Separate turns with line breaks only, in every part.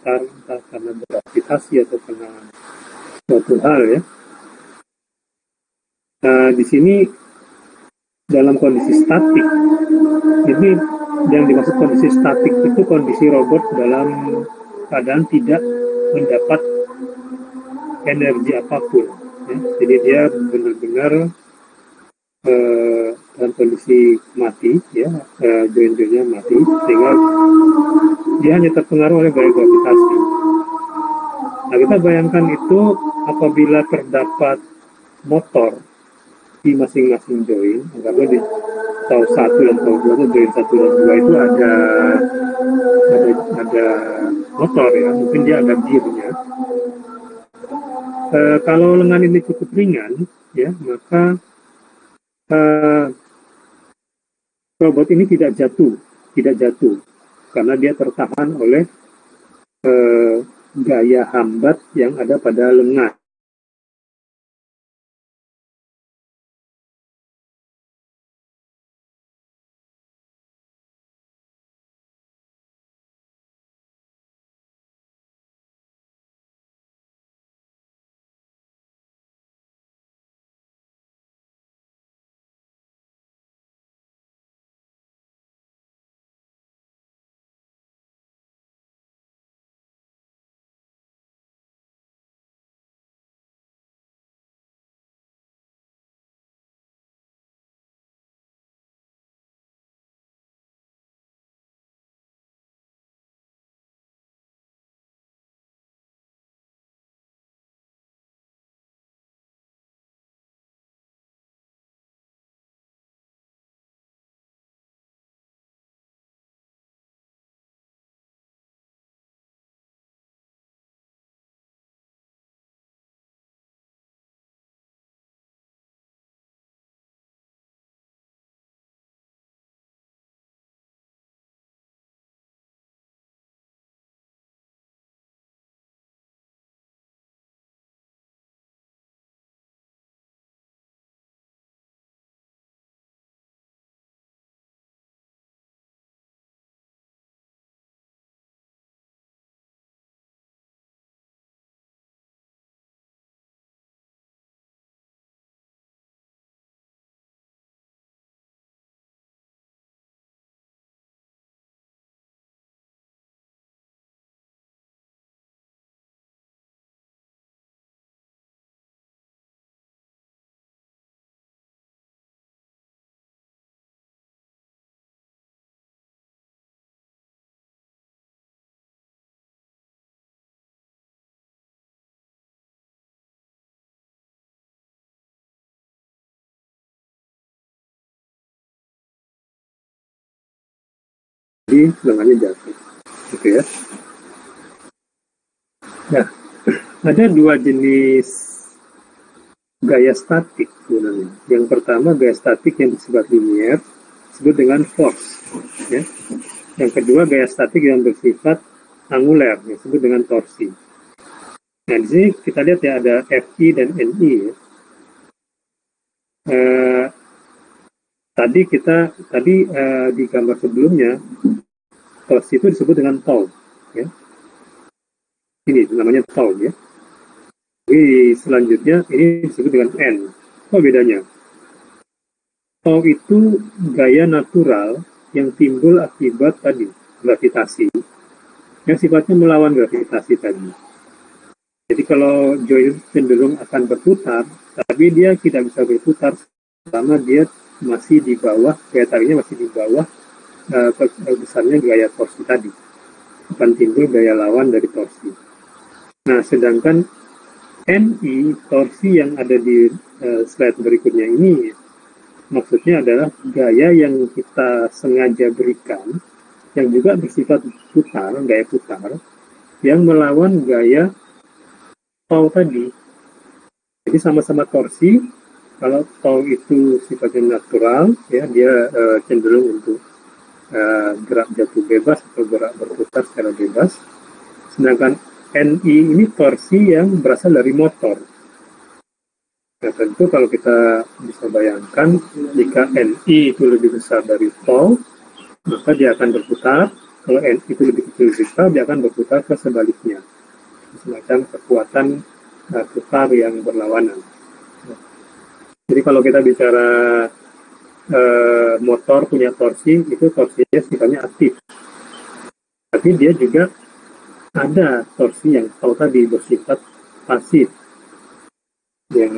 berputar, entah karena gravitasi atau karena suatu hal ya. Nah, di sini dalam kondisi statik, ini yang dimaksud kondisi statik itu kondisi robot dalam keadaan tidak mendapat energi apapun. Ya. Jadi dia benar-benar dalam kondisi mati, ya, join-joinnya mati, sehingga dia hanya terpengaruh oleh gaya gravitasi. Nah, kita bayangkan itu apabila terdapat motor di masing-masing join, anggaplah di tau 1 dan tau 2 itu join 1 dan 2 itu ada motor ya, mungkin dia ada gearnya. Kalau lengan ini cukup ringan ya, maka robot ini tidak jatuh karena dia tertahan oleh gaya hambat yang ada pada lengan. Jadi lengannya jatuh, gitu ya. Nah, ada dua jenis gaya statik sebenarnya. Yang pertama gaya statik yang bersifat linier, disebut dengan force. Ya. Yang kedua gaya statik yang bersifat angular, yang disebut dengan torsi. Nah, di sini kita lihat ya ada Fi dan Ni. Ya. Tadi di gambar sebelumnya torsi itu disebut dengan tau. Ya. Ini namanya tau ya. Jadi selanjutnya ini disebut dengan N. Apa bedanya? Tau itu gaya natural yang timbul akibat tadi gravitasi, yang sifatnya melawan gravitasi tadi. Jadi kalau join cenderung akan berputar, tapi dia tidak bisa berputar selama dia masih di bawah, gaya tariknya masih di bawah besarnya gaya torsi tadi. Akan timbul gaya lawan dari torsi. Nah, sedangkan Ni, torsi yang ada di slide berikutnya ini, maksudnya adalah gaya yang kita sengaja berikan, yang juga bersifat putar, gaya putar, yang melawan gaya tau tadi. Jadi sama-sama torsi. Kalau tau itu sifatnya natural, ya dia cenderung untuk gerak jatuh bebas atau gerak berputar secara bebas. Sedangkan Ni ini torsi yang berasal dari motor. Nah, tentu kalau kita bisa bayangkan jika Ni itu lebih besar dari tau, maka dia akan berputar. Kalau N itu lebih kecil dari tau, dia akan berputar ke sebaliknya, semacam kekuatan putar yang berlawanan. Jadi kalau kita bicara motor punya torsi, itu torsinya sifatnya aktif. Tapi dia juga ada torsi yang tahu tadi bersifat pasif, yang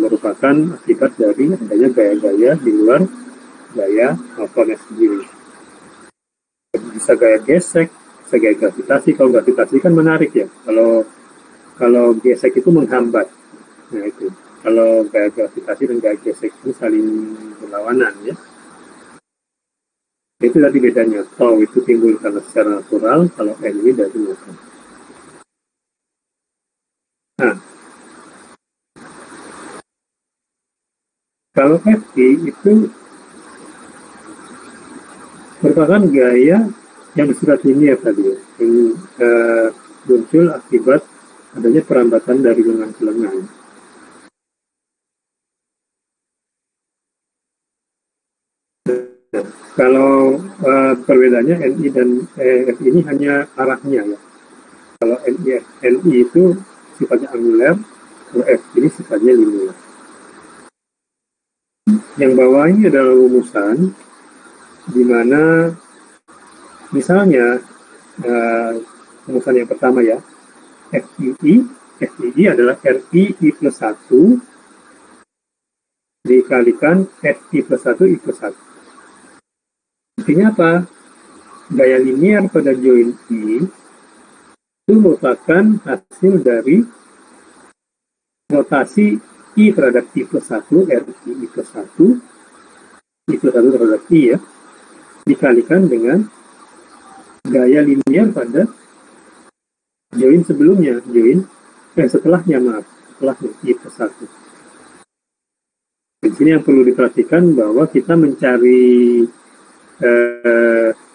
merupakan akibat dari adanya gaya-gaya di luar gaya motornya sendiri. Bisa gaya gesek, bisa gaya gravitasi. Kalau gravitasi kan menarik ya. Kalau gesek itu menghambat. Nah itu. Kalau gaya gravitasi dan gaya gesek itu saling berlawanan ya. Itu tadi bedanya. Tau itu timbul karena secara natural, kalau N ini dari motor. Nah, kalau Ft itu merupakan gaya yang bersifat linear tadi ya, yang muncul akibat adanya perambatan dari lengan ke lengan. Kalau perbedaannya NI dan F ini hanya arahnya ya. Kalau NI itu sifatnya angular, kalau F ini sifatnya linear. Yang bawah ini adalah rumusan di mana misalnya rumusan yang pertama ya, FII adalah RI plus 1 dikalikan FI plus 1 I plus 1. Artinya apa? Gaya linear pada join I itu merupakan hasil dari rotasi I terhadap I plus 1, RI I plus 1, I plus 1 terhadap I ya, dikalikan dengan gaya linear pada join sebelumnya, setelahnya I plus 1. Di sini yang perlu diperhatikan bahwa kita mencari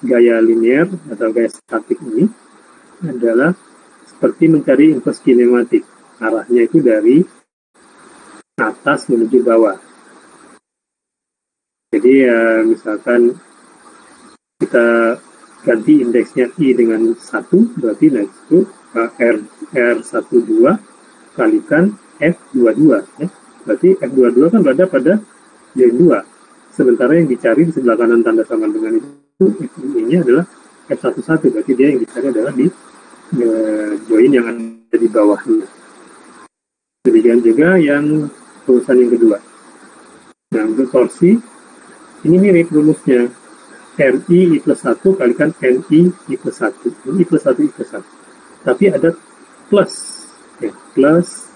gaya linear atau gaya statik ini adalah seperti mencari impuls kinematik. Arahnya itu dari atas menuju bawah. Jadi misalkan kita ganti indeksnya I dengan 1, berarti next itu R12 kalikan F22 ya. Berarti F22 kan berada pada join 2. Sementara yang dicari di sebelah kanan tanda sama dengan itu ini adalah F11, berarti dia yang dicari adalah di join yang ada di bawahnya. Demikian juga yang urusan yang kedua. Nah, untuk torsi ini mirip rumusnya. RI I plus 1 kalikan NI I plus 1. Ini I plus 1 I plus 1. Tapi ada plus. Ya, plus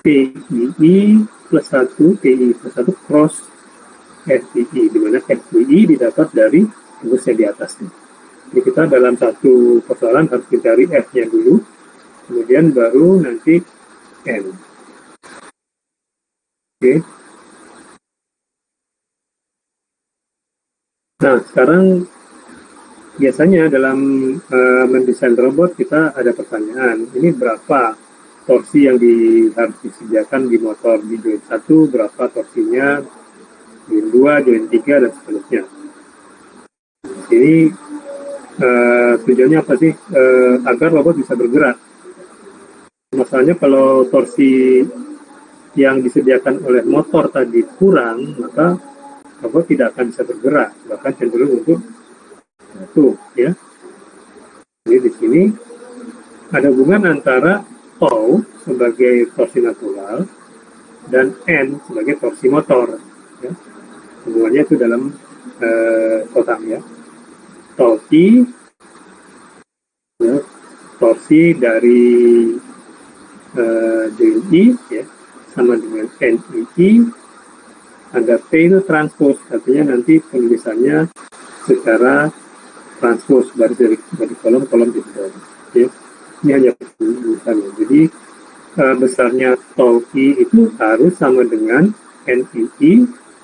PII plus 1, PI plus 1 cross FII, di mana FII didapat dari rumus yang di atasnya. Jadi kita dalam satu persoalan harus mencari F-nya dulu, kemudian baru nanti N. Oke. Nah, sekarang biasanya dalam mendesain robot kita ada pertanyaan, ini berapa torsi yang harus disediakan di motor di join 1, berapa torsinya join 2, join 3, dan seterusnya. Ini tujuannya apa sih? Agar robot bisa bergerak. Masalahnya kalau torsi yang disediakan oleh motor tadi kurang, maka robot tidak akan bisa bergerak, bahkan cenderung untuk jatuh ya. Jadi di sini ada hubungan antara tau sebagai torsi natural dan N sebagai torsi motor ya. Hubungannya itu dalam kotak ya. Tau I ya, torsi dari join I ya, sama dengan NII. Ada P itu transpose, artinya nanti penulisannya secara transpose dari kolom-kolom di bawah ya. Ini hanya penulisannya. Jadi besarnya tau I itu harus sama dengan NII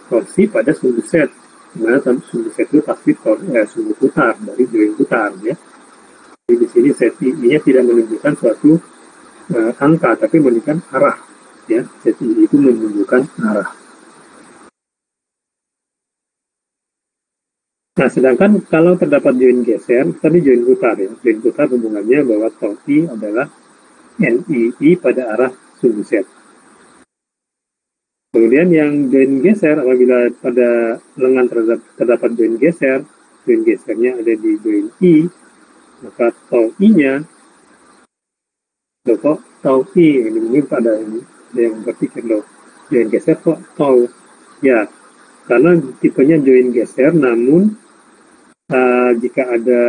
torsi pada sumbu set, dimana sumbu set itu pasti sumbu putar dari join putar ya. Jadi di sini set I-nya tidak menunjukkan suatu angka, tapi menunjukkan arah ya. Set I itu menunjukkan arah. Nah, sedangkan kalau terdapat join geser, tadi join putar ya. Join putar hubungannya bahwa tau I adalah NII pada arah sumbu set. Kemudian yang join geser, apabila pada lengan terdapat join gesernya ada di join I, maka tau I-nya, kok tau I, ini mungkin ada yang berpikir loh, join geser kok tau? Ya, karena tipenya join geser, namun jika ada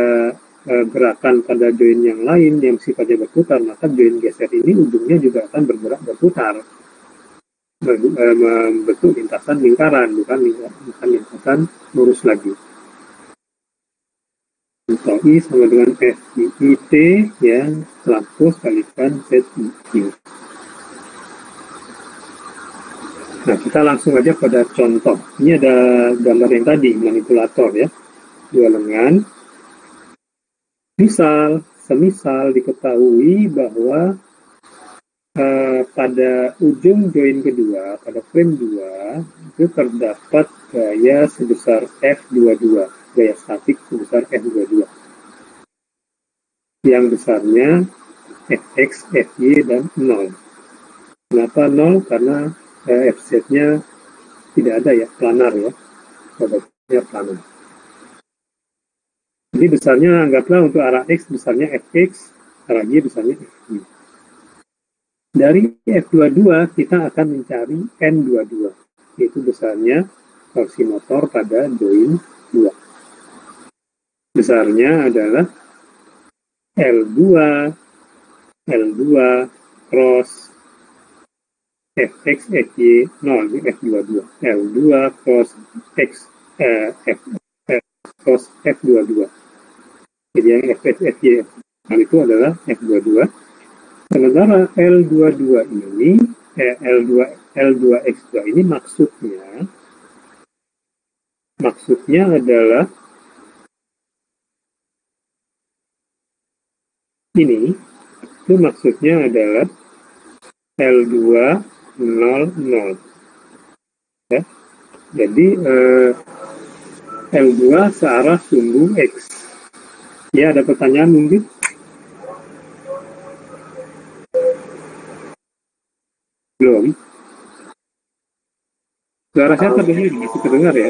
gerakan pada join yang lain yang sifatnya berputar, maka join geser ini ujungnya juga akan bergerak berputar, membentuk lintasan lingkaran, bukan lintasan lurus lagi. Tau I sama dengan FIT yang transpos kalikan ZII. Nah, kita langsung aja pada contoh. Ini ada gambar yang tadi, manipulator ya. Dua lengan. Semisal diketahui bahwa pada ujung join kedua, pada frame 2, itu terdapat gaya sebesar F22, gaya statik sebesar F22. Yang besarnya Fx, Fy, dan 0. Kenapa 0? Karena Fz-nya tidak ada ya, planar ya. Bobotnya planar. Jadi besarnya anggaplah untuk arah X besarnya Fx, arah Y besarnya Fy. Dari F22 kita akan mencari N22, yaitu besarnya torsi motor pada join 2. Besarnya adalah L2 cross Fx, Fy, 0, ini F22. L2 cross X, cross F22. Jadi yang Fx, Fy, itu adalah F22. Sementara L22 ini, L2X2 ini maksudnya adalah ini, itu maksudnya adalah L200. Ya. Jadi L2 searah sumbu X. Ya, ada pertanyaan mungkin? Belum. Suara saya terdengar, masih terdengar ya?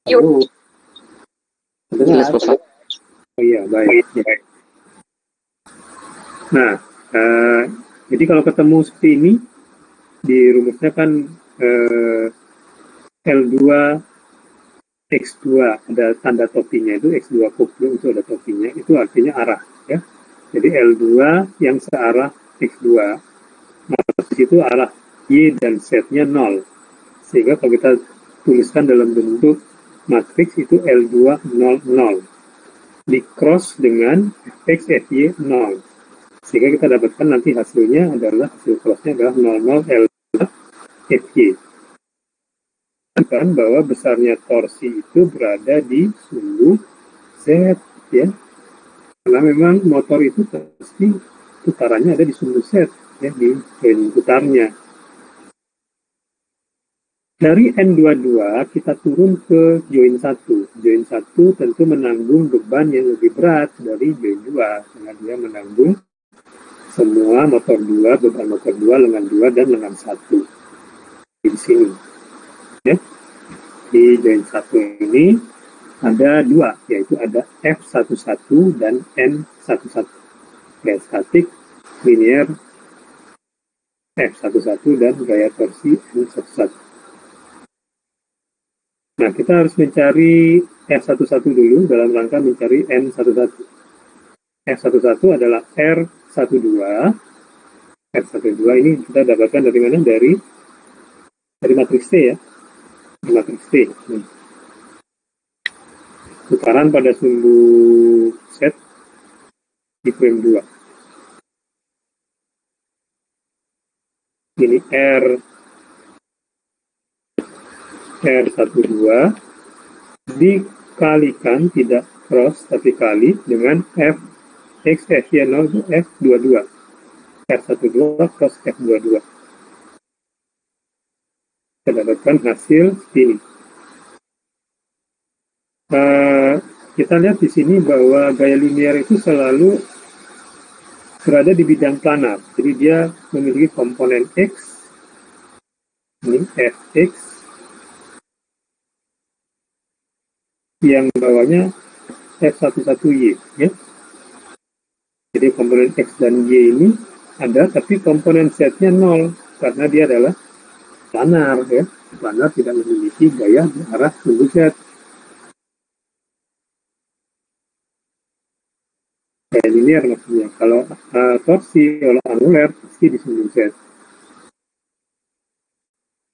Halo. Terdengar? Oh iya, baik. Nah, jadi kalau ketemu seperti ini, di rumusnya kan L2 X2 ada tanda topinya, itu X2 koplo itu ada topinya, itu artinya arah ya. Jadi L2 yang searah X2, maka di situ arah Y dan Z-nya 0. Sehingga kalau kita tuliskan dalam bentuk matriks itu L2 0 0. Di cross dengan Fx, Fy 0. Sehingga kita dapatkan nanti hasilnya adalah, hasil crossnya adalah 00 L2 Fy. Kan bahwa besarnya torsi itu berada di sumbu Z ya. Karena memang motor itu pasti putarannya ada di sumbu Z ya, di join putarnya. Dari N22 kita turun ke join 1. Join 1 tentu menanggung beban yang lebih berat dari join 2 karena dia menanggung semua motor 2, beban motor 2, lengan 2 dan lengan 1 di sini. Ya. Di join 1 ini ada 2, yaitu ada F11 dan N11. Gaya statik linear F11 dan gaya torsi N11. Nah, kita harus mencari F11 dulu dalam rangka mencari N11. F11 adalah R12. R12 ini kita dapatkan dari mana? Dari matriks T ya. Di matriks T. Putaran pada sumbu set di frame 2. Ini R12 dikalikan, tidak cross tapi kali dengan Fx, Fy 0 itu F22. R12 cross F22. kita dapatkan hasil ini. Kita lihat di sini bahwa gaya linear itu selalu berada di bidang planar. Jadi dia memiliki komponen X, ini Fx, yang bawahnya F11Y, ya. Jadi komponen X dan Y ini ada, tapi komponen Z-nya 0, karena dia adalah planar, ya. Planar tidak memiliki gaya di arah sumbu Z. Gaya linear maksudnya. Kalau torsi, kalau angular, pasti di sumbu Z.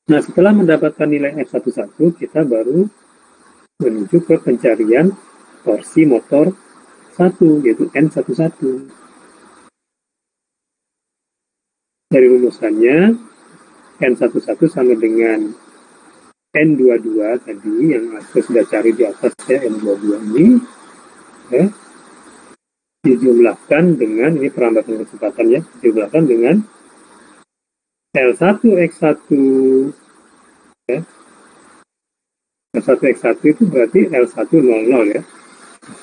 Nah, setelah mendapatkan nilai F11, kita baru menuju ke pencarian torsi motor 1, yaitu N11. Dari rumusannya, N11 sama dengan N22 tadi, yang saya sudah cari di atas ya, N22 ini, ya, dijumlahkan dengan, ini perambatan kecepatan ya, dijumlahkan dengan L1X1, ya. L1X1 itu berarti L100 ya,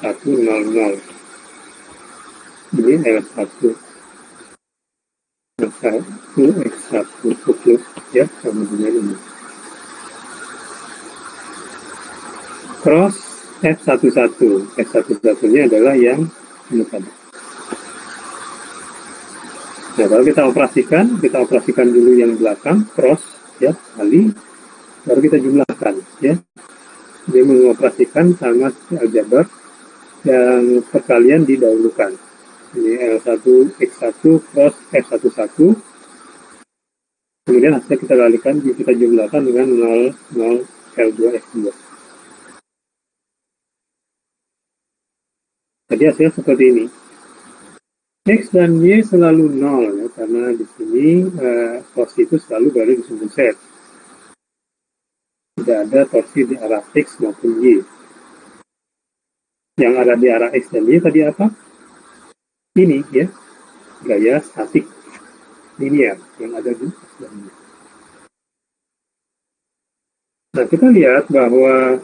100. Ini L1 X1 ya, sama dengan ini. Cross F11. F11-nya adalah yang ini tadi. Nah, kalau kita operasikan dulu yang belakang, cross, ya, kali, baru kita jumlahkan, ya. Dia mengoperasikan sama aljabar yang perkalian didahulukan. Ini L1X1 cross F11. Kemudian hasilnya kita kalikan, kita jumlahkan dengan 0 L2F2. Jadi hasilnya seperti ini. X dan Y selalu 0 ya, karena di sini torsi itu selalu berada di sumbu Z. Tidak ada torsi di arah X maupun Y. Yang ada di arah X dan Y tadi apa? Ini ya, gaya statik linear yang ada di X dan Y. Nah, kita lihat bahwa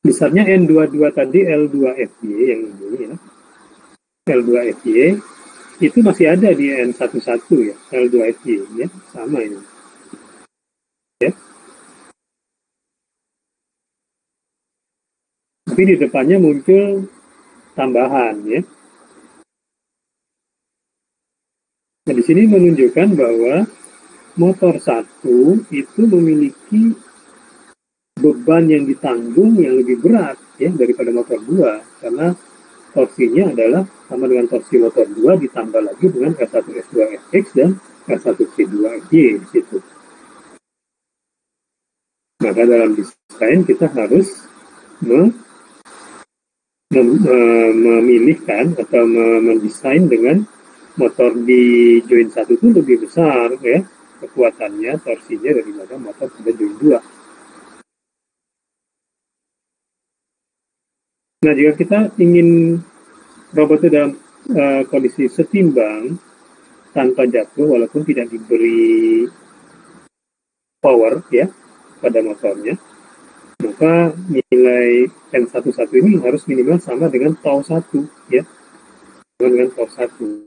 besarnya N22 tadi L2FY yang ini ya. L2FY itu masih ada di N11 ya, L2FY ya, sama ini. Ya. Tapi di depannya muncul tambahan ya. Nah, di sini menunjukkan bahwa motor 1 itu memiliki beban yang ditanggung yang lebih berat ya daripada motor 2, karena torsinya adalah sama dengan torsi motor 2 ditambah lagi dengan R1S2FX dan R1C2FY di situ. Maka dalam desain kita harus memilihkan atau mendesain dengan motor di join 1 itu lebih besar ya kekuatannya, torsinya daripada motor pada join 2. Nah, jika kita ingin robotnya dalam kondisi setimbang tanpa jatuh walaupun tidak diberi power ya pada motornya, maka nilai N11 ini harus minimal sama dengan tau 1 ya, sama dengan tau 1.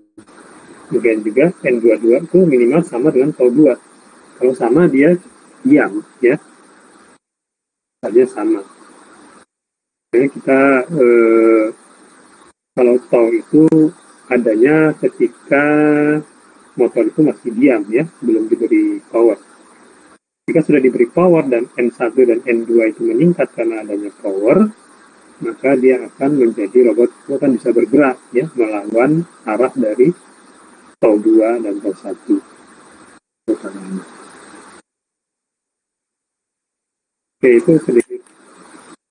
Kemudian juga N22 itu minimal sama dengan tau 2. Kalau sama dia diam ya, saja sama. Jadi kita kalau tau itu adanya ketika motor itu masih diam ya, belum diberi power. Jika sudah diberi power dan N1 dan N2 itu meningkat karena adanya power, maka dia akan menjadi robot itu akan bisa bergerak ya, melawan arah dari tau 2 dan tau 1. Oke, itu sedikit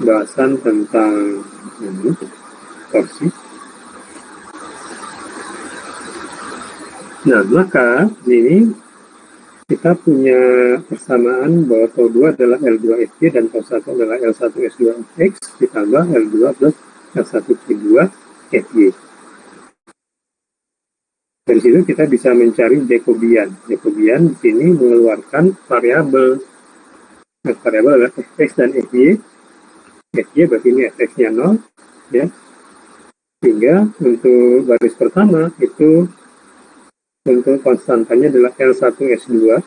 bahasan tentang torsi. Nah, maka ini kita punya persamaan bahwa tau 2 adalah L2FY dan tau 1 adalah L1S2X ditambah L2 plus L1C2FY. Dari situ kita bisa mencari Jacobian. Jacobian di sini mengeluarkan variabel Nah, variabel adalah fx dan fy. Fy berarti ini fx-nya 0, ya. Sehingga untuk baris pertama itu untuk konstantanya adalah L1S2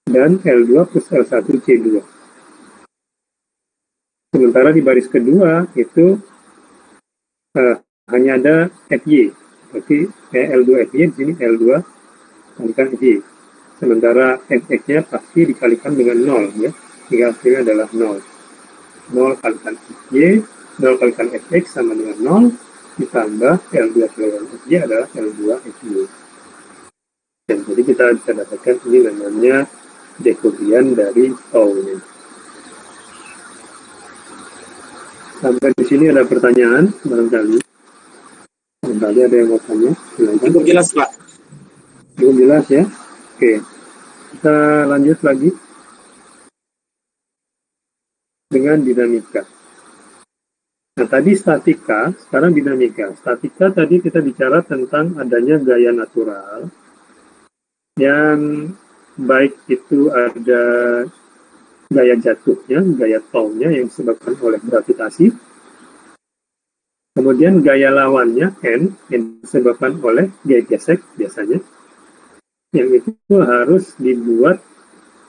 dan L2 plus L1C2. Sementara di baris kedua itu hanya ada FY. Berarti L2FY di sini L2 kalikan FY. Sementara Fx-nya pasti dikalikan dengan 0, ya. Sehingga hasilnya adalah 0. 0 kalikan FY, 0 kalikan Fx sama dengan 0, ditambah L2 kalikan FY adalah L2 FY. Dan jadi kita bisa dapatkan ini namanya Jacobian dari tau-nya. Sampai di sini ada pertanyaan barangkali. Barangkali ada yang mau tanya.
Cukup jelas, Pak.
Cukup jelas, ya. Oke. Kita lanjut lagi dengan dinamika. Nah, tadi statika, sekarang dinamika. Statika tadi kita bicara tentang adanya gaya natural yang baik itu ada gaya jatuhnya, gaya tau-nya yang disebabkan oleh gravitasi. Kemudian gaya lawannya, N, yang disebabkan oleh gaya gesek biasanya. Yang itu harus dibuat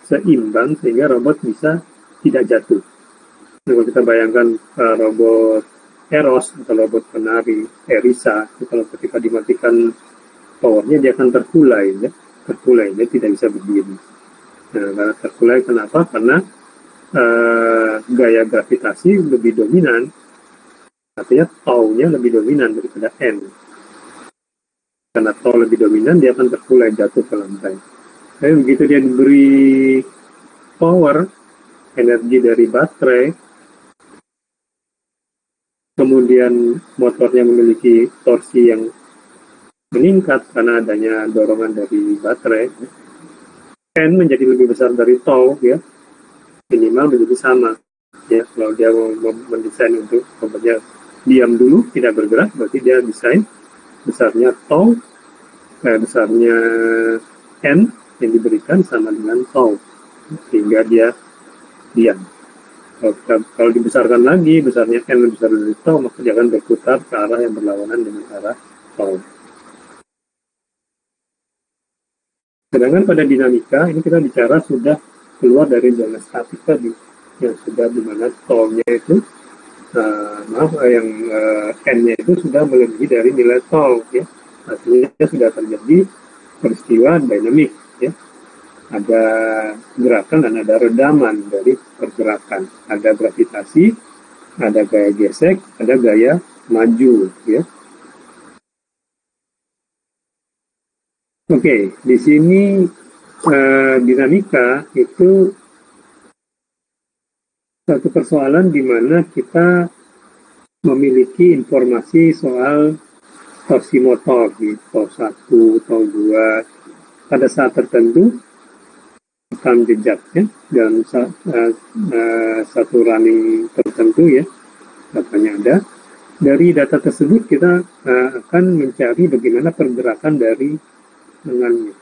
seimbang sehingga robot bisa tidak jatuh. Nah, kalau kita bayangkan robot Eros atau robot penari Erisa, kalau ketika dimatikan powernya dia akan terkulai, ya. Terkulai, dia tidak bisa berdiri. Nah, karena terkulai kenapa? Karena gaya gravitasi lebih dominan, artinya tau-nya lebih dominan daripada N. Karena tau lebih dominan, dia akan terkulai jatuh ke lantai. Tapi begitu dia diberi power, energi dari baterai, kemudian motornya memiliki torsi yang meningkat karena adanya dorongan dari baterai, N menjadi lebih besar dari tau, ya. Minimal menjadi sama, ya. Kalau dia mau mendesain untuk robotnya diam dulu tidak bergerak, berarti dia desain besarnya tau, besarnya N yang diberikan sama dengan tau, sehingga dia diam. Kalau dibesarkan lagi, besarnya N lebih besar dari tau, maka dia akan berputar ke arah yang berlawanan dengan arah tau. Sedangkan pada dinamika, ini kita bicara sudah keluar dari zona statik tadi, yang sudah dimana tau-nya itu, N-nya itu sudah melebihi dari nilai tau, ya. Artinya sudah terjadi peristiwa dinamik, ya. Ada gerakan dan ada redaman dari pergerakan. Ada gravitasi, ada gaya gesek, ada gaya maju, ya. Oke, di sini dinamika itu satu persoalan di mana kita memiliki informasi soal torsi motor di tau 1, tau 2 pada saat tertentu, rekam jejaknya dalam satu running tertentu, ya, datanya ada. Dari data tersebut kita akan mencari bagaimana pergerakan dari lengannya.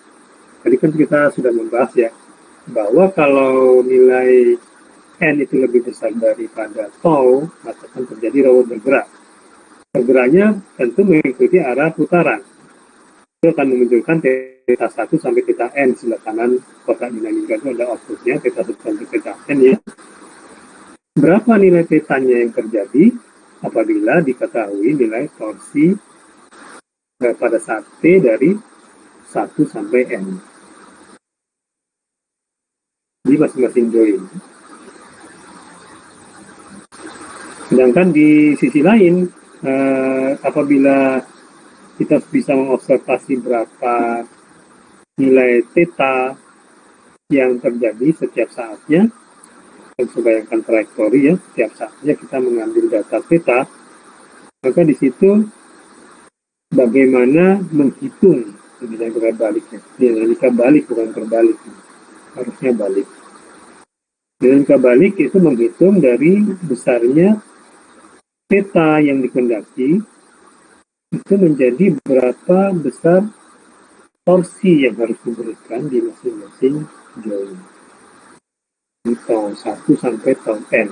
Tadi kan kita sudah membahas, ya, bahwa kalau nilai N itu lebih besar daripada tau, maka akan terjadi robot bergerak. Pergeraknya tentu mengikuti arah putaran. Itu akan memunculkan theta 1 sampai theta N. Sebelah kanan kotak dinamika itu ada outputnya, theta 1 sampai theta N, ya. Berapa nilai theta-nya yang terjadi apabila diketahui nilai torsi pada saat T dari 1 sampai N di masing-masing join. Sedangkan di sisi lain, apabila kita bisa mengobservasi berapa nilai theta yang terjadi setiap saatnya, dan bayangkan trajektori, ya, setiap saatnya kita mengambil data theta, maka di situ bagaimana menghitung dinamika baliknya. Dinamika balik bukan terbalik, harusnya balik. Dinamika balik itu menghitung dari besarnya theta yang dikendaki itu menjadi berapa besar torsi yang harus diberikan di masing-masing join. di tol 1 sampai tol N,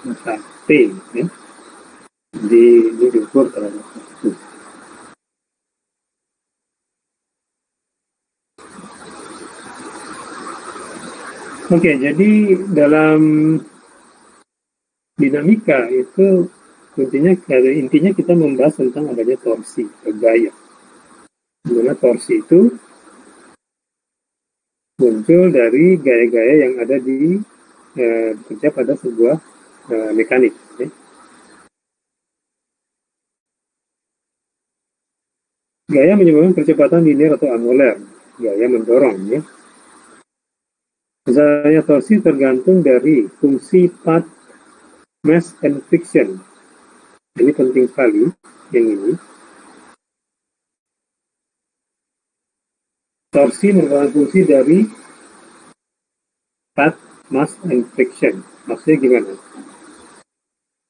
masa T, ya. Jadi ini diukur terhadap waktu. Oke, jadi dalam dinamika itu intinya kita membahas tentang adanya torsi atau gaya. Dimana torsi itu muncul dari gaya-gaya yang ada di bekerja pada sebuah mekanik. Ya. Gaya menyebabkan percepatan linear atau angular. Gaya mendorong. Ya. Misalnya torsi tergantung dari fungsi path, mass, and friction. Ini penting sekali yang ini. Torsi merupakan fungsi dari path, mass, and friction. Maksudnya gimana?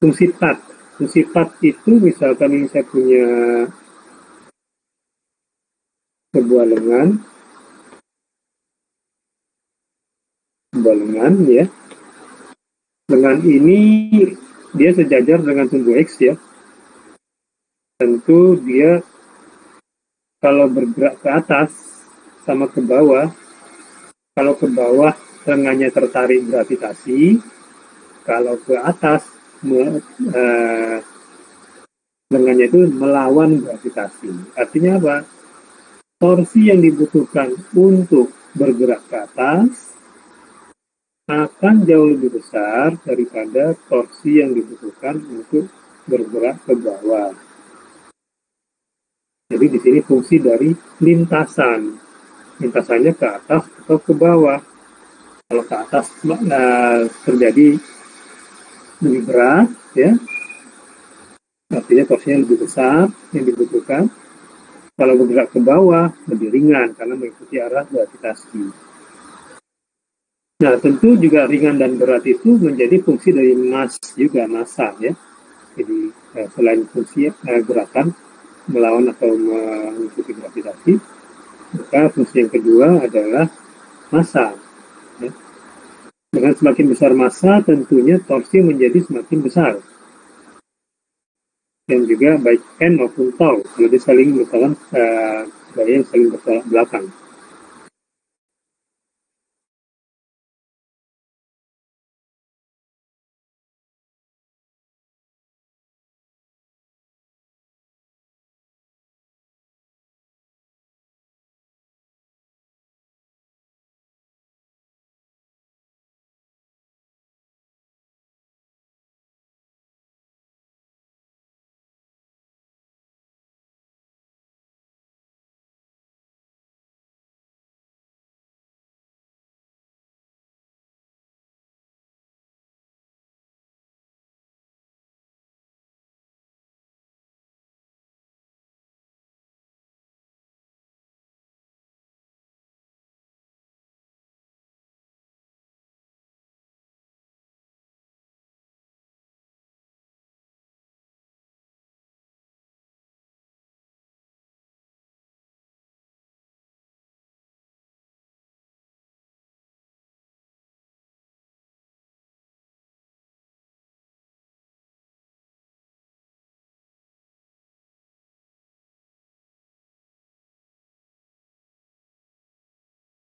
Fungsi path itu misalkan ini saya punya sebuah lengan ya. Lengan ini dia sejajar dengan sumbu X ya. Tentu dia kalau bergerak ke atas sama ke bawah, kalau ke bawah lengannya tertarik gravitasi, kalau ke atas lengannya itu melawan gravitasi. Artinya apa? Torsi yang dibutuhkan untuk bergerak ke atas akan jauh lebih besar daripada torsi yang dibutuhkan untuk bergerak ke bawah. Jadi di sini fungsi dari lintasannya ke atas atau ke bawah. Kalau ke atas terjadi lebih berat, ya, artinya torsinya lebih besar yang dibutuhkan. Kalau bergerak ke bawah lebih ringan karena mengikuti arah gravitasi. Nah, tentu juga ringan dan berat itu menjadi fungsi dari massa ya. Jadi selain fungsi gerakan melawan atau mengikuti gravitasi, maka fungsi yang kedua adalah massa. Ya. Dengan semakin besar massa, tentunya torsi menjadi semakin besar. Dan juga baik N maupun tau, kalau dia saling merupakan gaya yang saling bertolak belakang.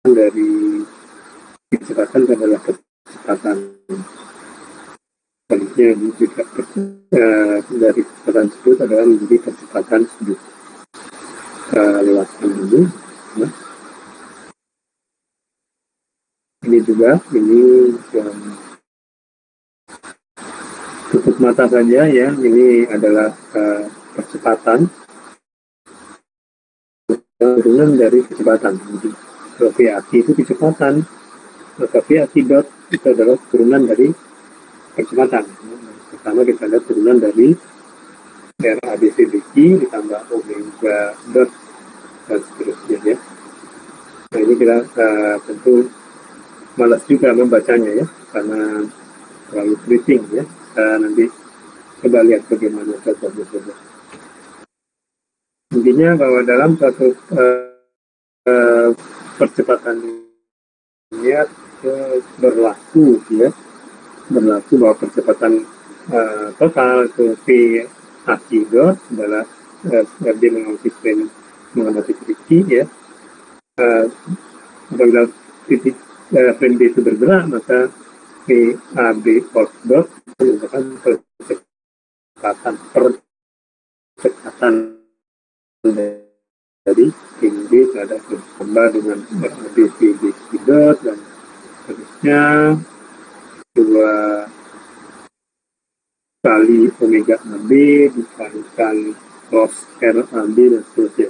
Dari kecepatan adalah kecepatan sebaliknya juga dari kecepatan tersebut adalah menjadi kecepatan sudut lewat ini. Nah, ini juga ini tutup mata saja ya. Ini adalah percepatan turunan dari kecepatan. Jadi kalau VAT itu kecepatan, maka VAT dot itu adalah turunan dari kecepatan. Pertama kita lihat turunan dari RABCDQ ditambah omega dot dan seterusnya ya. Nah ini kita tentu malas juga membacanya ya, karena terlalu keriting ya. Nanti coba lihat bagaimana contohnya saja. Intinya bahwa dalam satu percepatan linear berlaku bahwa percepatan total itu V aki dot adalah RD mengamati titik Q ya. Apabila titik frame B itu bergerak, maka VAB out dot merupakan percepatan dari frame B terhadap tambah dengan RAB VB dot dan seterusnya 2 kali omega AB dikalikan cos RAB dan seterusnya.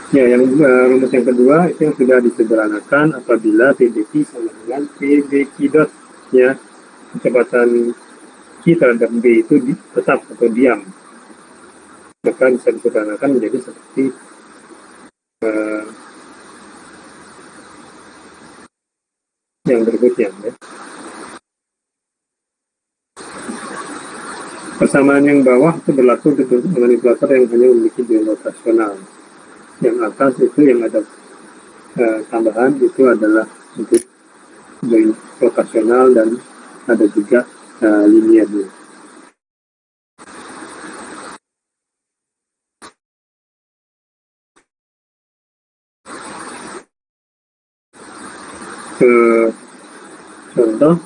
Ya, yang rumus yang kedua itu yang sudah disederhanakan apabila PBQ sama dengan PBQ dot ya, kecepatan Q terhadap B itu tetap atau diam, maka bisa disederhanakan menjadi seperti yang berikutnya ya. Persamaan yang bawah itu berlaku untuk manipulator yang hanya memiliki join rotasional. Yang atas itu yang ada tambahan itu adalah untuk join rotasional dan ada juga linearnya. Contoh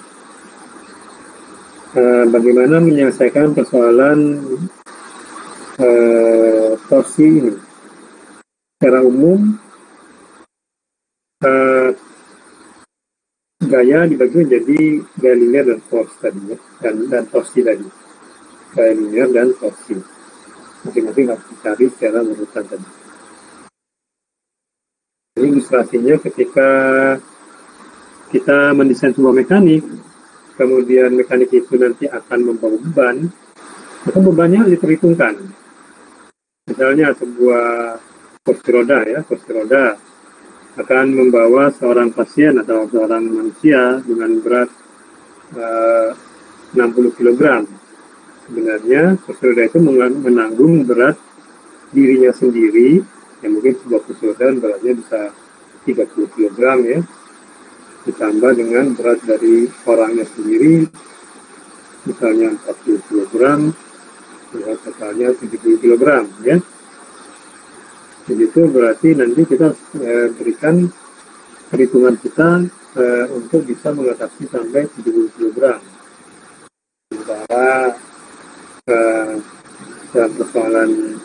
bagaimana menyelesaikan persoalan torsi ini. Secara umum gaya dibagi menjadi gaya linear dan force tadi ya, dan torsi tadi. Gaya linear dan torsi. Masing-masing harus dicari secara urutan tadi. Ini ilustrasinya ketika kita mendesain sebuah mekanik, kemudian mekanik itu nanti akan membawa beban, maka bebannya harus diperhitungkan. Misalnya sebuah kursi roda akan membawa seorang pasien atau seorang manusia dengan berat 60 kg. Sebenarnya kursi roda itu menanggung berat dirinya sendiri, yang mungkin sebuah kursi roda beratnya bisa 30 kg ya, ditambah dengan berat dari orangnya sendiri, misalnya 40 kg, totalnya 70 kg ya. Begitu berarti nanti kita berikan perhitungan kita untuk bisa mengatasi sampai 70 kg. Sementara dalam persoalan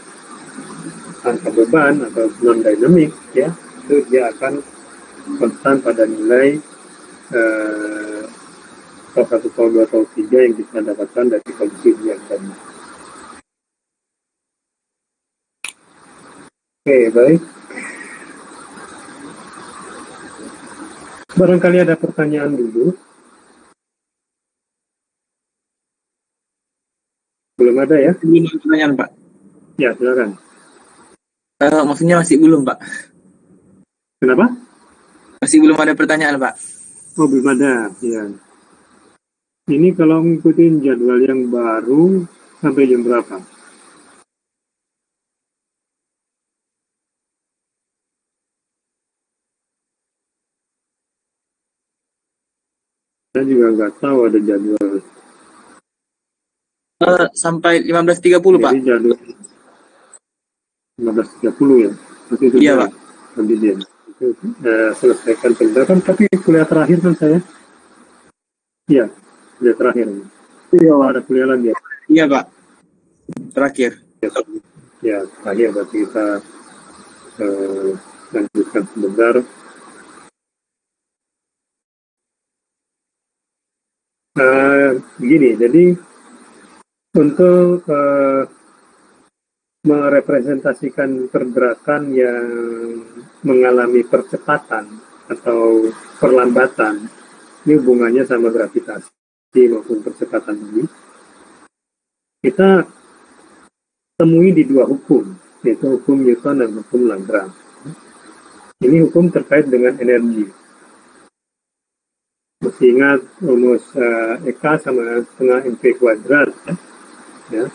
angka beban atau non-dynamic ya, itu dia akan konstan pada nilai tau 1, tau 2, tau 3 yang kita dapatkan dari kondisi yang tadi. Oke, baik. Barangkali ada pertanyaan dulu. Belum ada ya?
Ini pertanyaan, Pak.
Ya, silakan.
Maksudnya masih belum, Pak.
Kenapa?
Masih belum ada pertanyaan, Pak.
Oh, belum ada. Ya. Ini kalau ngikutin jadwal yang baru sampai jam berapa? Saya juga nggak tahu ada jadwal.
Sampai 15.30, Pak.
Jadi jadwal 15.30 ya? Masih itu
iya, Pak.
Nanti dia selesaikan penjelasan, tapi kuliah terakhir kan saya? Iya, kuliah terakhir.
Iya, Pak.
Ada kuliah lagi ya?
Iya, Pak. Terakhir.
Ya, terakhir berarti kita lanjutkan sebentar. Begini, jadi untuk merepresentasikan pergerakan yang mengalami percepatan atau perlambatan, ini hubungannya sama gravitasi maupun percepatan ini, kita temui di dua hukum, yaitu hukum Newton dan hukum Lagrange. Ini hukum terkait dengan energi. Masih ingat rumus EK sama setengah mv kuadrat ya,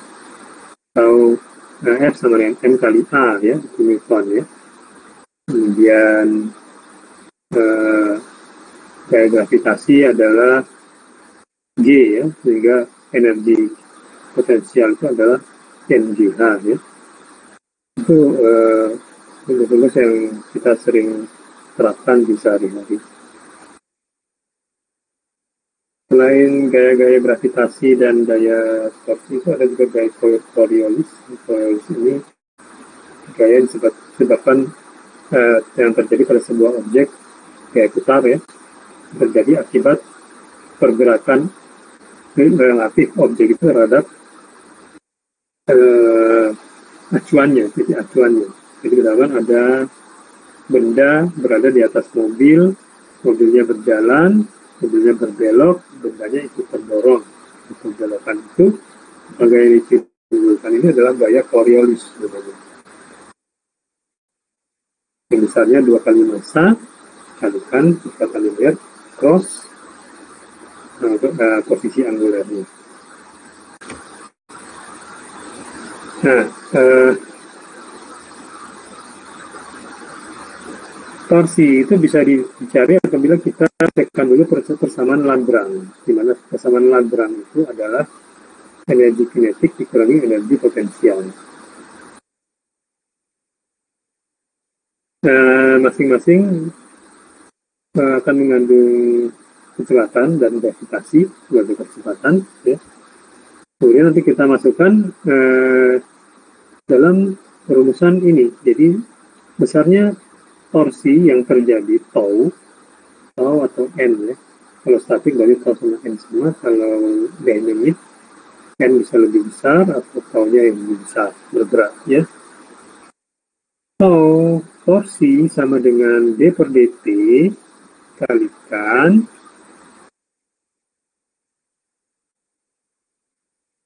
atau F sama dengan M kali A ya, di Newton ya. Kemudian gaya gravitasi adalah G ya, sehingga energi potensial itu adalah NGH ya. Itu rumus yang kita sering terapkan di sehari-hari. Selain gaya-gaya gravitasi dan gaya torsi, itu ada juga gaya Coriolis. Coriolis ini gaya yang disebabkan yang terjadi pada sebuah objek gaya putar ya, terjadi akibat pergerakan relatif objek itu terhadap acuannya, titik acuannya. Jadi misalkan ada benda berada di atas mobil, mobilnya berjalan, mobilnya berbelok, bendanya ikut terdorong. Belokan itu, gaya yang ditimbulkan ini adalah gaya Coriolis. Yang besarnya 2 kali massa, kalikan kecepatan linear, cross posisi angulernya. Nah, torsi itu bisa dicari apabila kita cekkan dulu persamaan Lagrange, di mana persamaan Lagrange itu adalah energi kinetik dikurangi energi potensial. Masing-masing akan mengandung kecepatan dan gravitasi sebagai kecepatan, ya. Kemudian nanti kita masukkan dalam rumusan ini. Jadi besarnya torsi yang terjadi tau atau n ya. Kalau statik berarti tau sama n sama. Kalau dynamic n bisa lebih besar atau tau-nya yang lebih besar bergerak ya. Tau torsi sama dengan d per dt kalikan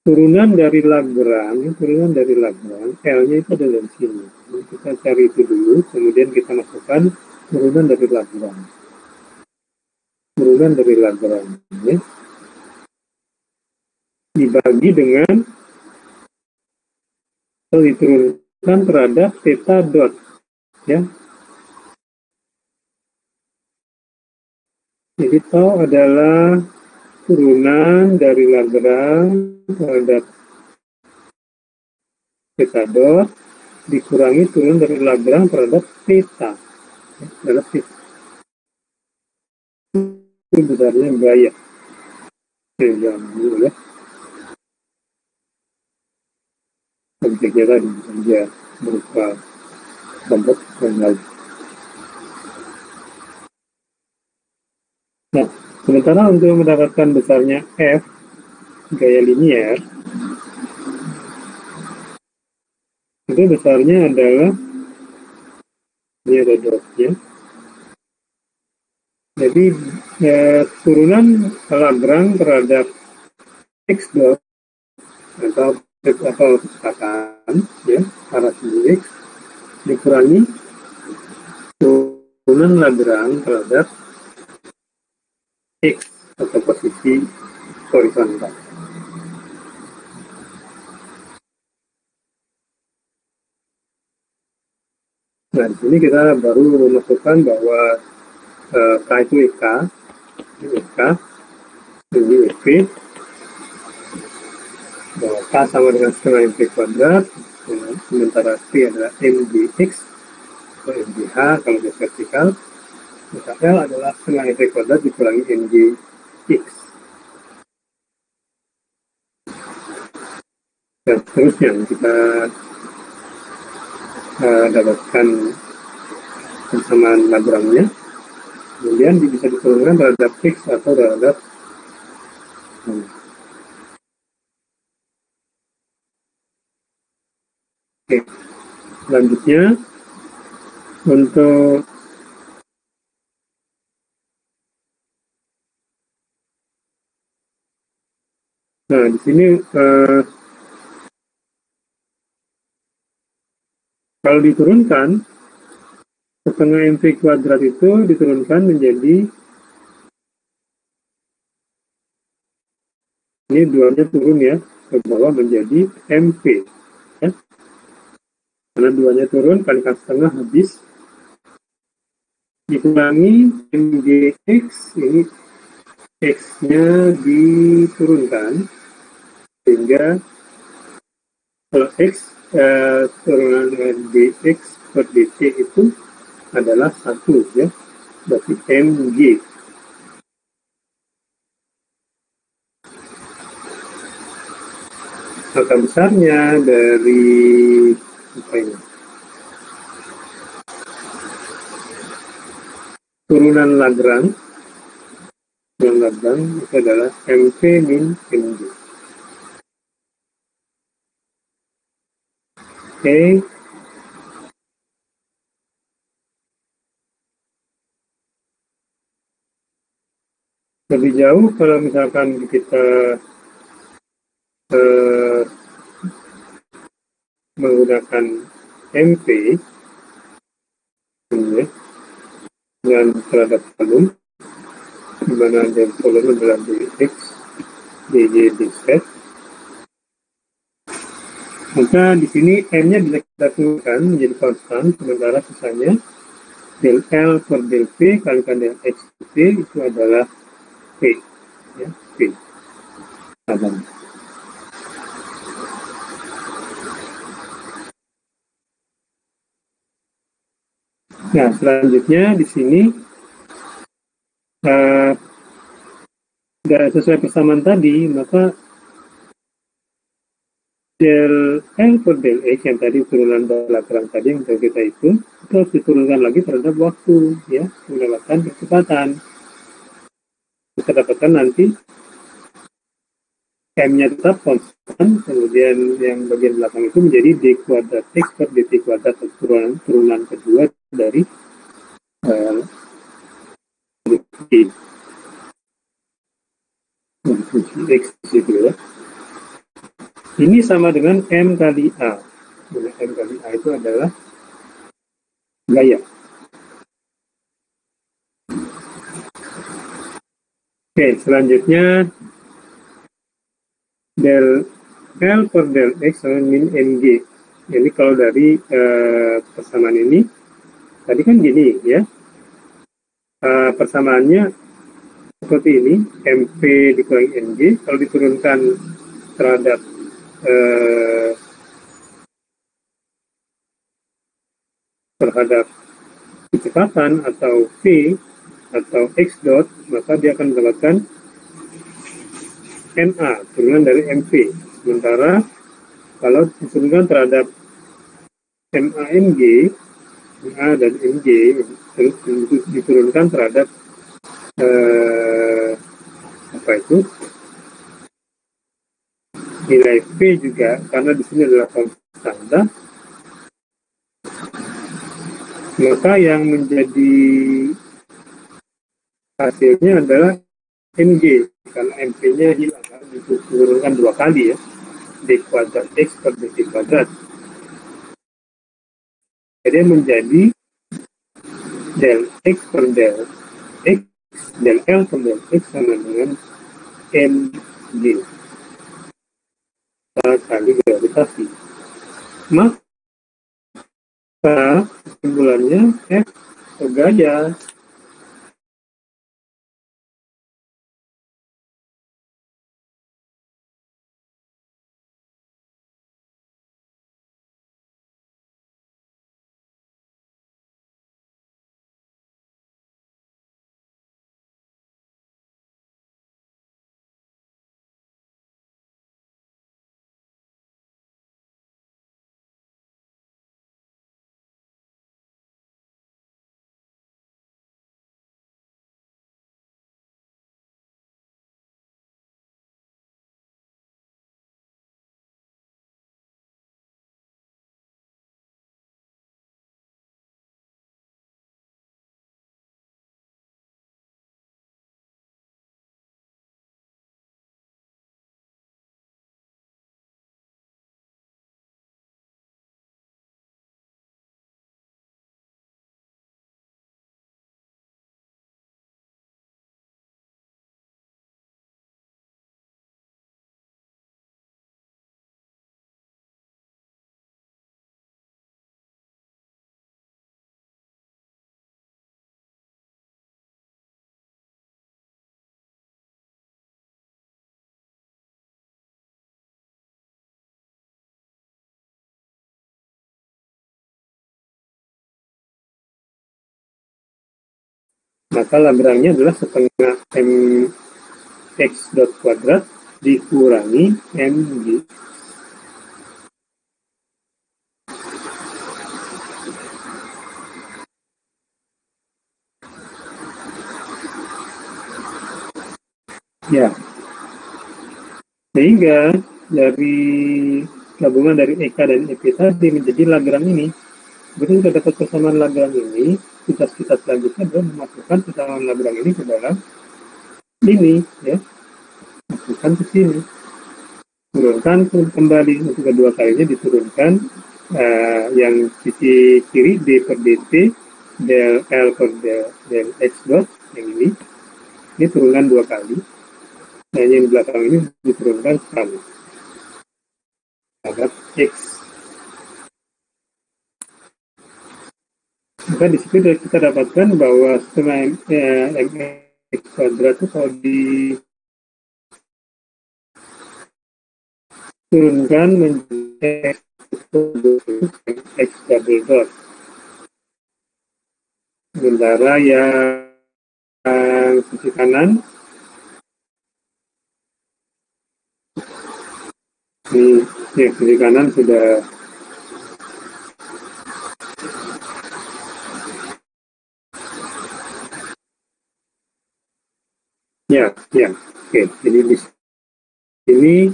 turunan dari Lagrange, L-nya itu ada di sini. Jadi kita cari itu dulu, kemudian kita masukkan turunan dari Lagrange. Ya. Dibagi dengan atau diturunkan terhadap theta dot, ya. Jadi tau adalah turunan dari Lagrange terhadap theta dot dikurangi turun dari Lagrange terhadap theta, terhadap theta. Itu besarnya gaya. Jangan dulu ya. Objeknya tadi dia berupa kelompok yang lain. Nah, sementara untuk mendapatkan besarnya F gaya linier, itu besarnya adalah ini ada dotnya. Jadi turunan Lagrange terhadap x dot atau kecepatan ya arah x dikurangi turunan Lagrange terhadap x atau posisi horizontal. Nah, di sini kita baru memasukkan bahwa K itu EK, ini EP, bahwa K sama dengan setengah MV kuadrat, sementara T adalah MGX atau MGH kalau dia vertikal, maka L adalah setengah MV kuadrat dikurangi MGX. Dan seterusnya kita dapatkan persamaan Lagrange-nya, kemudian bisa diturunkan terhadap X atau terhadap Oke. Selanjutnya untuk di sini kalau diturunkan setengah MV kuadrat itu diturunkan menjadi ini duanya turun ya ke bawah menjadi MP ya. Karena duanya turun kalikan setengah habis dikurangi MGX, ini X-nya diturunkan, sehingga kalau X turunan dengan dx per dt itu adalah 1, ya, berarti mg. Maka besarnya dari apa ini, turunan Lagrange itu adalah mp min mg. Oke. Lebih jauh kalau misalkan kita menggunakan MP ini, dengan terhadap volume, di mana ada volume adalah dx, dg, dz. Maka di sini m-nya bisa kita turunkan menjadi konstan, sementara sisanya del L per del P kalikan del X P itu adalah P, ya, P. Abang. Nah, selanjutnya di sini sesuai persamaan tadi, maka del L per del X yang tadi turunan belakang tadi yang kita itu harus diturunkan lagi terhadap waktu, ya, menggunakan kecepatan. Kita dapatkan nanti M-nya tetap konstan, kemudian yang bagian belakang itu menjadi d kuadrat X per dt kuadrat, turunan kedua dari X itu, ya. Ini sama dengan M kali A. M kali A itu adalah gaya. Oke, selanjutnya del L per del X sama min mg. Jadi kalau dari persamaan ini, tadi kan gini, ya. Persamaannya seperti ini, MP dikurangi mg, kalau diturunkan terhadap kecepatan atau V atau X dot, maka dia akan mendapatkan MA, turunan dari MP. Sementara kalau diturunkan terhadap MAMG, MA dan MG, terus diturunkan terhadap apa itu, nilai P juga, karena di sini adalah konstanta, maka yang menjadi hasilnya adalah MG, karena MP-nya hilang, kan? Diturunkan 2 kali, ya, d kuadrat X per dt kuadrat. Jadi menjadi del X per del X, del L per del X sama dengan MG kali gravitasi. Maka kesimpulannya F gaya. maka Lagrange adalah setengah mx dot kuadrat dikurangi mg. Ya, sehingga dari gabungan dari EK dan EP tadi menjadi Lagrange ini. Begitu kita dapat persamaan Lagrange ini, kita selanjutnya adalah memasukkan persamaan Lagrange ini ke dalam ini, ya, masukkan ke sini, turunkan kembali untuk kedua kalinya diturunkan yang sisi kiri d per dt del L per del x dot yang ini turunkan dua kali. Dan yang belakang ini diturunkan sekali terhadap X. Maka di situ kita dapatkan bahwa setengah mx kuadrat itu kalau diturunkan menjadi x double dot. Sementara yang sisi kanan ini ya, sisi kanan sudah ya, oke. Jadi di sini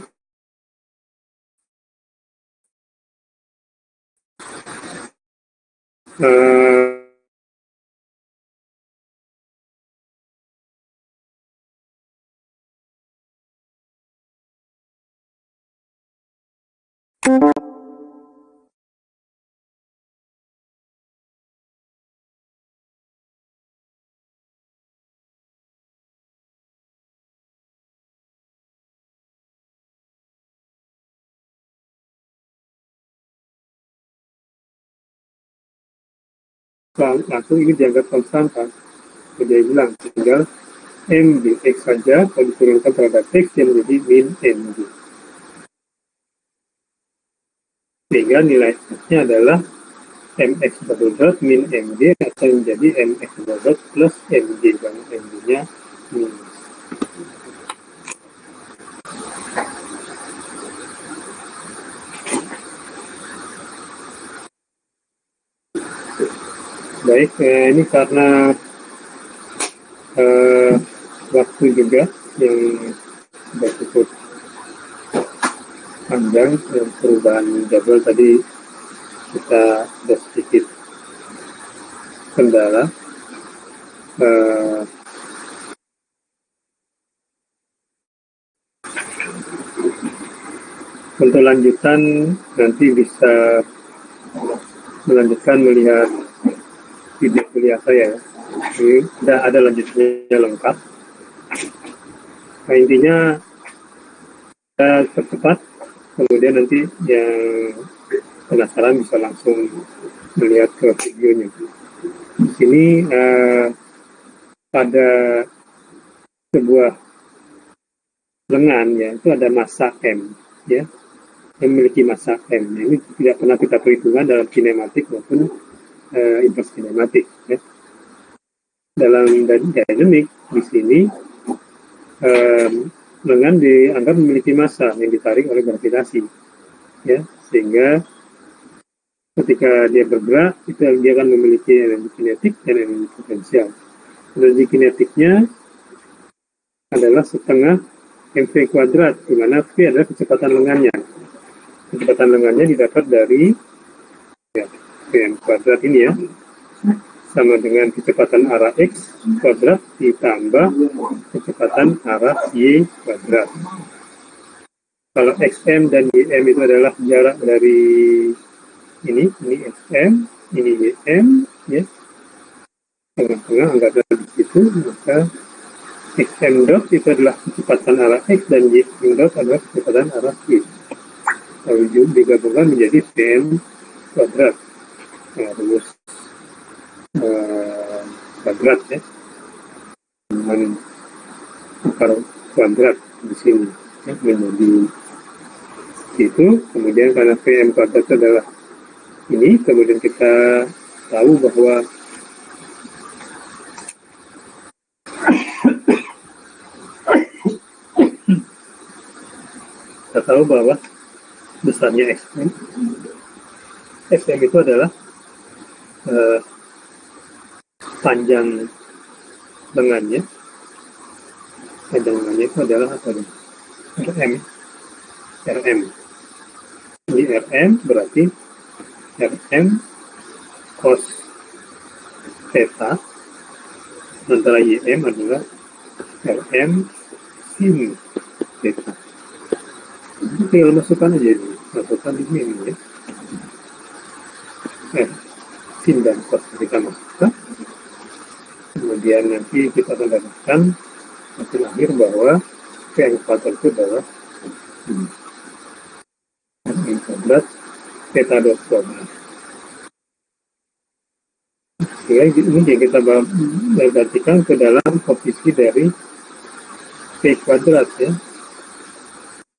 langsung ini dianggap konstanta. Jadi bilang tinggal m di x saja kalau diturunkan terhadap x yang menjadi min mg. Sehingga nilai x-nya adalah mx double dot min mg atau menjadi mx double dot plus mg, karena mg-nya minus. Baik, ini karena waktu juga yang sudah cukup panjang, yang perubahan jadwal tadi kita sudah sedikit kendala. Untuk lanjutan nanti bisa melanjutkan melihat video kuliah saya. Ini sudah ada lanjutnya lengkap. Nah, intinya kita percepat, kemudian nanti yang penasaran bisa langsung melihat ke videonya. Di sini pada sebuah lengan ya itu ada massa M, ya, yang memiliki massa M. Ini tidak pernah kita perhitungkan dalam kinematik maupun inverse kinematik, ya. Dalam dynamic di sini lengan dianggap memiliki massa yang ditarik oleh gravitasi, ya, sehingga ketika dia bergerak itu dia akan memiliki energi kinetik dan energi potensial. Energi kinetiknya adalah setengah mv kuadrat, di mana v adalah kecepatan lengannya. Kecepatan lengannya didapat dari ya, vm kuadrat ini, ya, sama dengan kecepatan arah x kuadrat ditambah kecepatan arah y kuadrat. Kalau xm dan ym itu adalah jarak dari ini xm, ini ym, ya, tengah-tengah anggaplah di situ, maka xm dot itu adalah kecepatan arah x dan ym dot adalah kecepatan arah y. Lalu digabungkan menjadi vm kuadrat. Nah, rumus kuadrat, ya, dengan akar kuadrat di sini, ya, menjadi itu. Kemudian karena vm kuadrat adalah ini, kemudian kita tahu bahwa Kita tahu bahwa besarnya SM. SM itu adalah panjang lengannya. Panjang lengannya itu adalah apa nih? RM. Ini RM berarti RM cos theta, sementara YM adalah RM sin theta. Jadi tinggal masukkan aja ini, masukkan di sini ya. Sin dan cos kita masukkan. Kemudian nanti kita akan dapatkan hasil akhir bahwa P kuadrat itu adalah R kuadrat theta dot kuadrat. Sehingga ini yang kita perhatikan ke dalam posisi dari P kuadrat ya.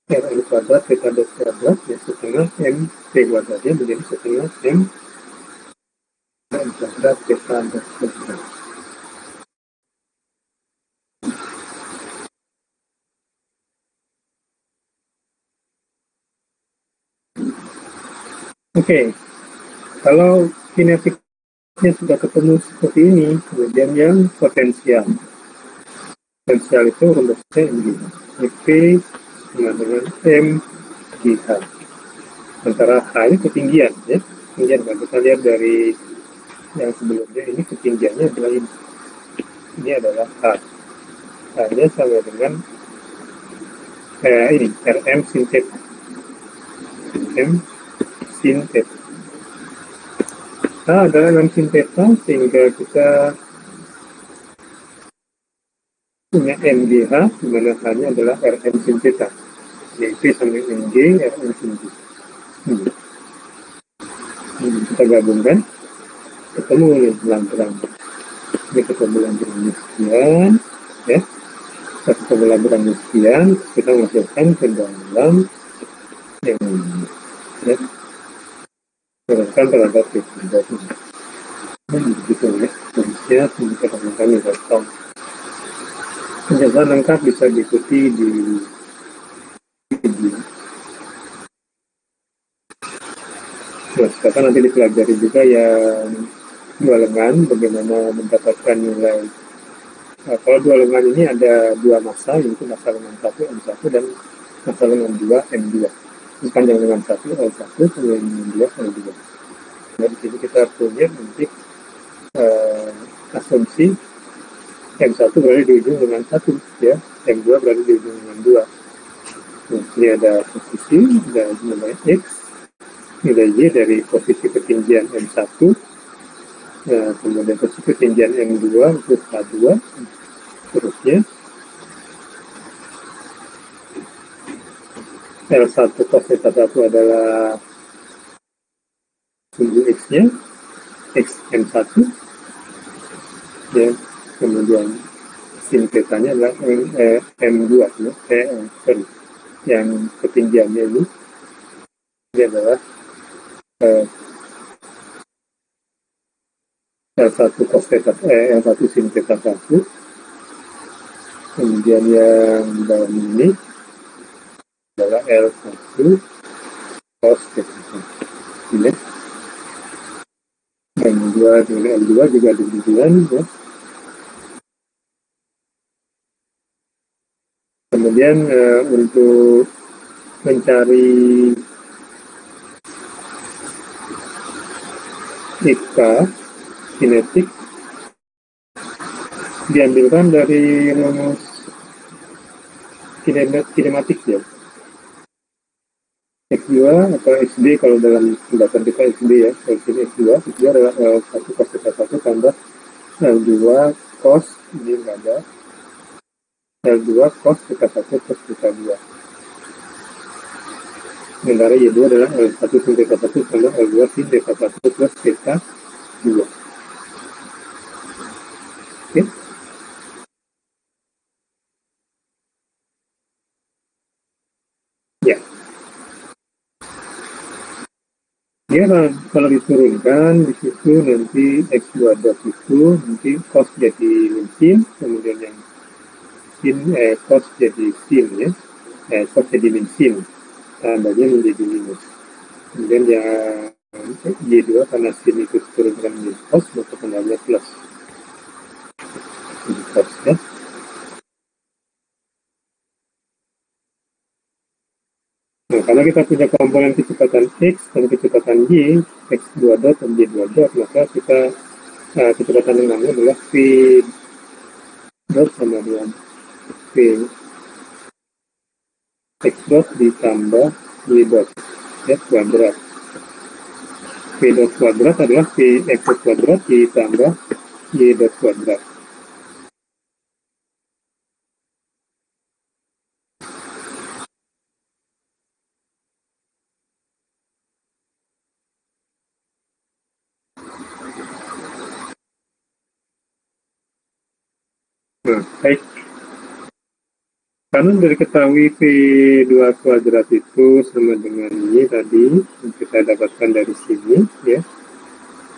Rn kuadrat theta dot kuadrat ya, setengah M P kuadratnya menjadi setengah M Rn kuadrat theta dot kuadrat. Oke, kalau kinetiknya sudah ketemu seperti ini, kemudian yang potensial. Potensial itu rumusnya ini, P sama dengan M GH. Antara H ini ketinggian, ya. Ketinggian, kalau kita lihat dari yang sebelumnya, ini ketinggiannya adalah ini. Ini adalah H. H-nya sama dengan ini, RM sin theta. M sin theta. Nah, adalah 6 sin theta, sehingga kita punya MGH, di mana H-nya adalah RM sin theta. P sama MG, RM sin theta. Kita gabungkan, ketemu nih belang-belang. Ini ketemu belang-belangnya sekian, ya. Kita ketemu belang-belangnya sekian, kita masukkan ke dalam yang ini, ya. Masukkan terhadap kuadrat ini. Begitu ya, harusnya kita temukan di laptop. Penjelasan lengkap bisa diikuti di video. Nah, sekarang nanti dipelajari juga yang dua lengan, bagaimana mendapatkan nilai. Nah, kalau dua lengan ini ada dua massa, yaitu massa lengan 1 M1 dan massa lengan 2 M2. Panjang lengan 1 L1, kemudian lengan 2 L2. Nah, di sini kita punya nanti asumsi M1 berada di ujung dengan 1, ya. M2 berada di ujung dengan 2. Nah, ini ada posisi, ada nilai X, nilai Y dari posisi ketinggian M1, kemudian posisi ketinggian M2 untuk K2, terusnya L1 cos theta 1 adalah sumbu X-nya, X M1, ya, kemudian sin theta-nya adalah M2, ya, sorry, yang ketinggiannya ini adalah L1 cos theta, L1 sin theta 1, kemudian yang dalam ini adalah L1 cos theta 1. Ini M2 dengan L2 juga demikian, ya. Kemudian untuk mencari IK kinetik diambilkan dari rumus kinematik ya. X2 atau XD kalau dalam pendapat kita XD ya, X2 adalah L1 cos theta 1 tambah L2 cos, ini enggak ada, L2 cos theta 1 plus theta 2. Sementara Y2 adalah L1 sin theta 1 tambah L2 sin theta 1 plus theta 2. Oke. Ya. Ya, kalau diturunkan di situ nanti X2 dot itu nanti cos jadi min sin, kemudian yang sin cos jadi sin ya, cos jadi min sin. tambahnya menjadi minus. Kemudian yang Y2 karena sin itu turunkan menjadi cos, maka tambahnya plus. Jadi cos ya. Nah, karena kita punya komponen kecepatan X dan kecepatan Y, X2 dot dan Y2 dot, maka kita kecepatan yang namanya adalah V dot sama dengan V X dot ditambah Y dot ya, kuadrat. V dot kuadrat adalah V X dot kuadrat ditambah Y dot kuadrat. Nah, baik. Karena dari ketahui V2 kuadrat itu sama dengan Y tadi, yang kita dapatkan dari sini, ya.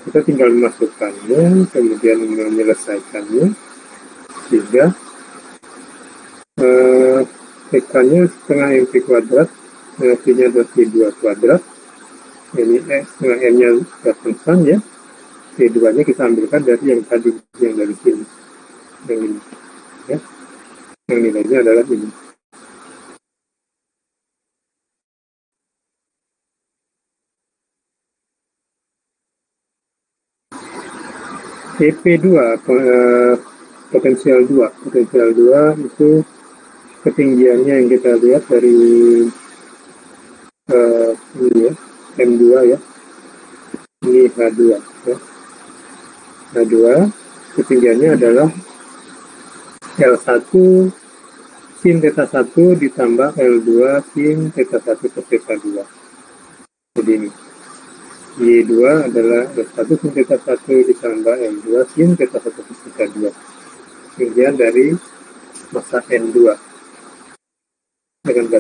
Kita tinggal memasukkannya, kemudian menyelesaikannya, sehingga X-nya setengah MP kuadrat, V-nya adalah V2 kuadrat, ini setengah M-nya konstan ya, V2-nya kita ambilkan dari yang tadi, yang dari sini, yang ini, ya. Yang nilainya adalah ini. EP2, potensial 2 itu ketinggiannya yang kita lihat dari ini ya, M2 ya, ini H2 ya. H2 ketinggiannya adalah L1 sin theta 1 ditambah L2 sin theta 1 per theta 2. Jadi ini Y2 adalah L1 sin theta 1 ditambah L2 sin theta 1 per theta 2. Kemudian dari massa N2 dengan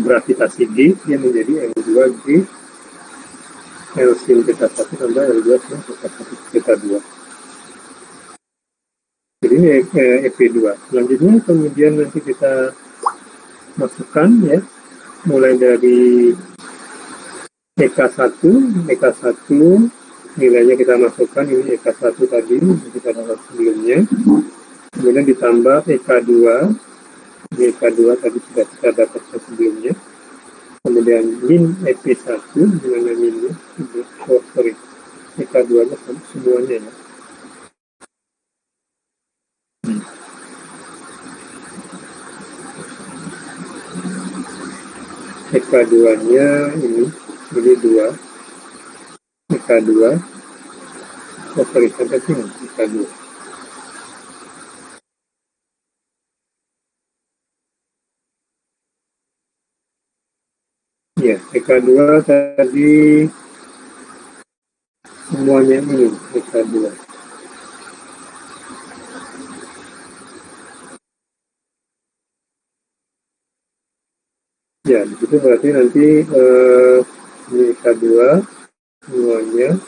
gravitasi G, dia menjadi L2 G L sin theta 1 tambah L2 sin theta 1 per theta 2. Jadi ini EP2. Selanjutnya kemudian nanti kita masukkan ya, mulai dari EK1 nilainya kita masukkan, ini EK1 tadi kita dapat sebelumnya, kemudian ditambah EK2, ini EK2 tadi sudah kita dapatkan sebelumnya, kemudian min EP1 dengan minnya, EK2 nya semuanya ya. EK2-nya ini 2, EK2, sampai sini, EK2. Ya, EK2 tadi semuanya ini, EK2. Ya, itu berarti nanti ini K2 semuanya,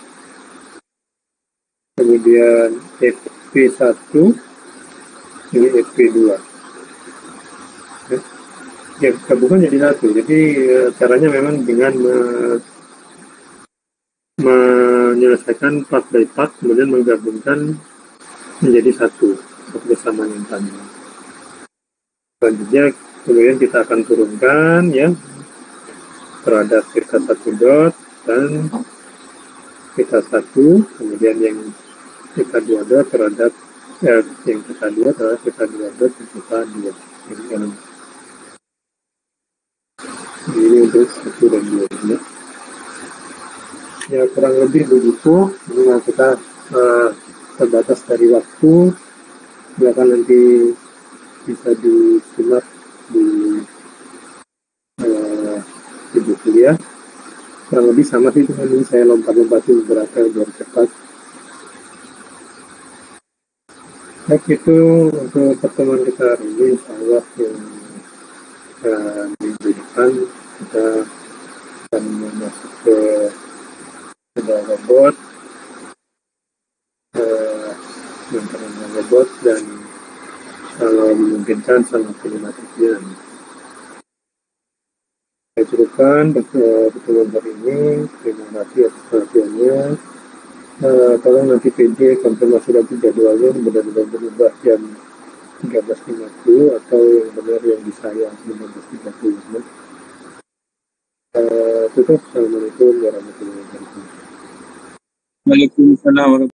kemudian FP1, ini FP2. Ya, gabungan jadi satu. Jadi caranya memang dengan menyelesaikan part by part, kemudian menggabungkan menjadi satu kesamaan yang tadi. Selanjutnya kemudian kita akan turunkan ya terhadap theta 1 dot dan theta 1, kemudian yang theta 2 dot terhadap yang theta 2 terhadap theta 2 dot dan theta 2. Ini untuk 1 dan 2 ya. Ya kurang lebih begitu. Ini kita terbatas dari waktu, silakan nanti bisa disimak di buku ya. Kurang lebih sama sih, cuma ini saya lompat-lompatin beberapa biar cepat. Baik, itu untuk pertemuan kita hari ini, insya Allah yang minggu depan kita akan masuk ke robot, yang robot dan kalau memungkinkan sama kinematiknya. cukupkan pertemuan hari ini. Terima kasih atas perhatiannya. Tolong nanti PJ konfirmasi lagi jadwalnya benar-benar berubah jam 13.50 atau yang benar yang di saya 19.30. Tutup. Assalamualaikum warahmatullahi wabarakatuh.
Waalaikumsalam.